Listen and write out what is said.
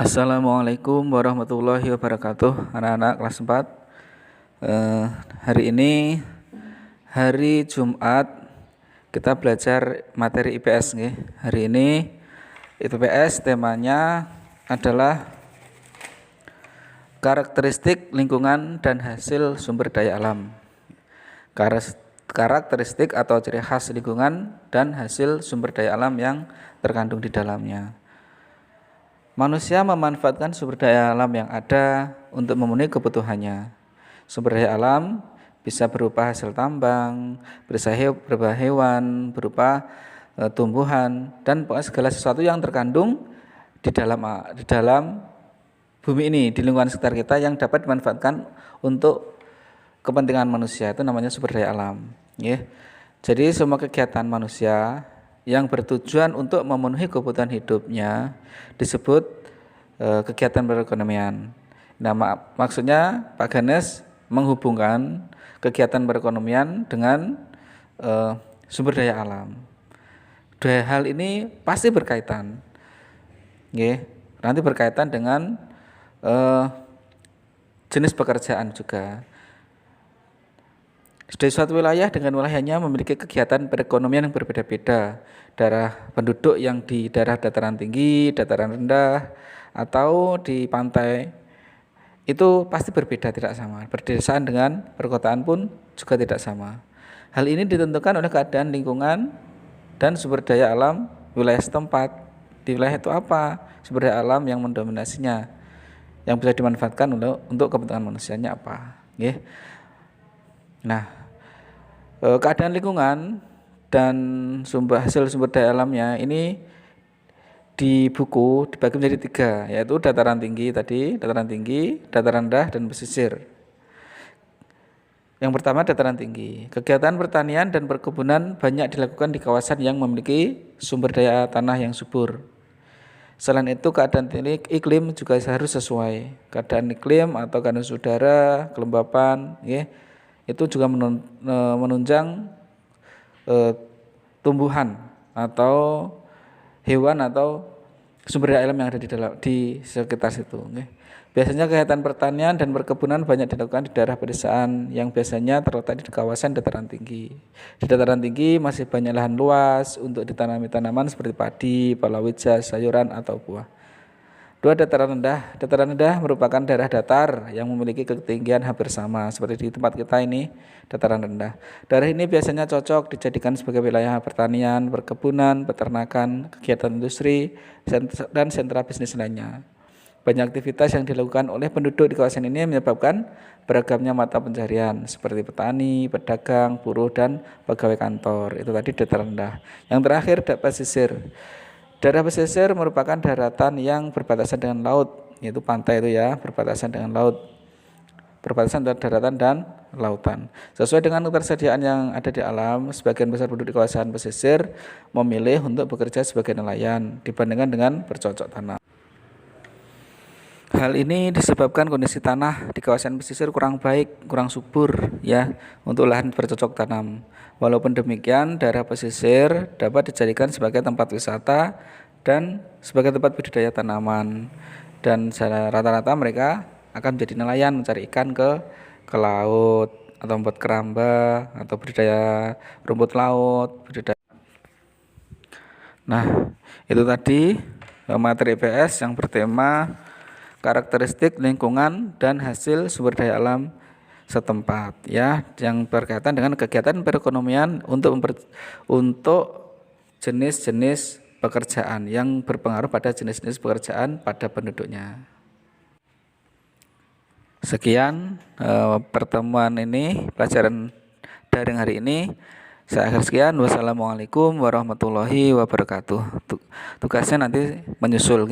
Assalamualaikum warahmatullahi wabarakatuh, anak-anak kelas 4. Hari ini hari Jumat, kita belajar materi IPS nih. Hari ini IPS temanya adalah karakteristik lingkungan dan hasil sumber daya alam. Karakteristik atau ciri khas lingkungan dan hasil sumber daya alam yang terkandung di dalamnya. Manusia memanfaatkan sumber daya alam yang ada untuk memenuhi kebutuhannya. Sumber daya alam bisa berupa hasil tambang, berupa hewan, berupa tumbuhan, dan segala sesuatu yang terkandung di dalam bumi ini, di lingkungan sekitar kita yang dapat dimanfaatkan untuk kepentingan manusia. Itu namanya sumber daya alam. Jadi semua kegiatan manusia yang bertujuan untuk memenuhi kebutuhan hidupnya disebut kegiatan perekonomian. Nah, maksudnya Pak Ganes menghubungkan kegiatan perekonomian dengan sumber daya alam. Dua hal ini pasti berkaitan. Nanti berkaitan dengan jenis pekerjaan juga. Di suatu wilayah dengan wilayahnya memiliki kegiatan perekonomian yang berbeda-beda. Daerah penduduk yang di daerah dataran tinggi, dataran rendah, atau di pantai itu pasti berbeda, tidak sama. Berdasarkan dengan perkotaan pun juga tidak sama. Hal ini ditentukan oleh keadaan lingkungan dan sumber daya alam wilayah setempat. Di wilayah itu apa? Sumber daya alam yang mendominasinya, yang bisa dimanfaatkan untuk kepentingan manusianya apa? Nah, keadaan lingkungan dan hasil sumber daya alamnya ini di buku dibagi menjadi 3, yaitu dataran tinggi, dataran rendah, dan pesisir. Yang pertama, dataran tinggi. Kegiatan pertanian dan perkebunan banyak dilakukan di kawasan yang memiliki sumber daya tanah yang subur. Selain itu, keadaan iklim juga harus sesuai. Keadaan iklim atau keadaan udara, kelembapan, itu juga menunjang tumbuhan atau hewan atau sumber daya alam yang ada di sekitar situ. Biasanya kegiatan pertanian dan perkebunan banyak dilakukan di daerah pedesaan yang biasanya terletak di kawasan dataran tinggi. Di dataran tinggi masih banyak lahan luas untuk ditanami tanaman seperti padi, palawija, sayuran, atau buah. 2, dataran rendah. Dataran rendah merupakan daerah datar yang memiliki ketinggian hampir sama seperti di tempat kita ini, dataran rendah. Daerah ini biasanya cocok dijadikan sebagai wilayah pertanian, perkebunan, peternakan, kegiatan industri, dan sentra bisnis lainnya. Banyak aktivitas yang dilakukan oleh penduduk di kawasan ini menyebabkan beragamnya mata pencarian seperti petani, pedagang, buruh, dan pegawai kantor. Itu tadi dataran rendah. Yang terakhir, pesisir. Daerah pesisir merupakan daratan yang berbatasan dengan laut, yaitu pantai itu berbatasan dengan laut, berbatasan antara daratan dan lautan. Sesuai dengan ketersediaan yang ada di alam, sebagian besar penduduk di kawasan pesisir memilih untuk bekerja sebagai nelayan dibandingkan dengan bercocok tanam. Hal ini disebabkan kondisi tanah di kawasan pesisir kurang baik, kurang subur untuk lahan bercocok tanam. Walaupun demikian, daerah pesisir dapat dijadikan sebagai tempat wisata dan sebagai tempat budidaya tanaman. Dan rata-rata mereka akan menjadi nelayan mencari ikan ke laut, atau membuat keramba, atau budidaya rumput laut, Nah, itu tadi materi IPS yang bertema karakteristik lingkungan dan hasil sumber daya alam setempat, yang berkaitan dengan kegiatan perekonomian untuk jenis-jenis pekerjaan yang berpengaruh pada jenis-jenis pekerjaan pada penduduknya. Sekian pertemuan ini, pelajaran daring hari ini. Saya akhir sekian. Wassalamualaikum warahmatullahi wabarakatuh. Tugasnya nanti menyusul.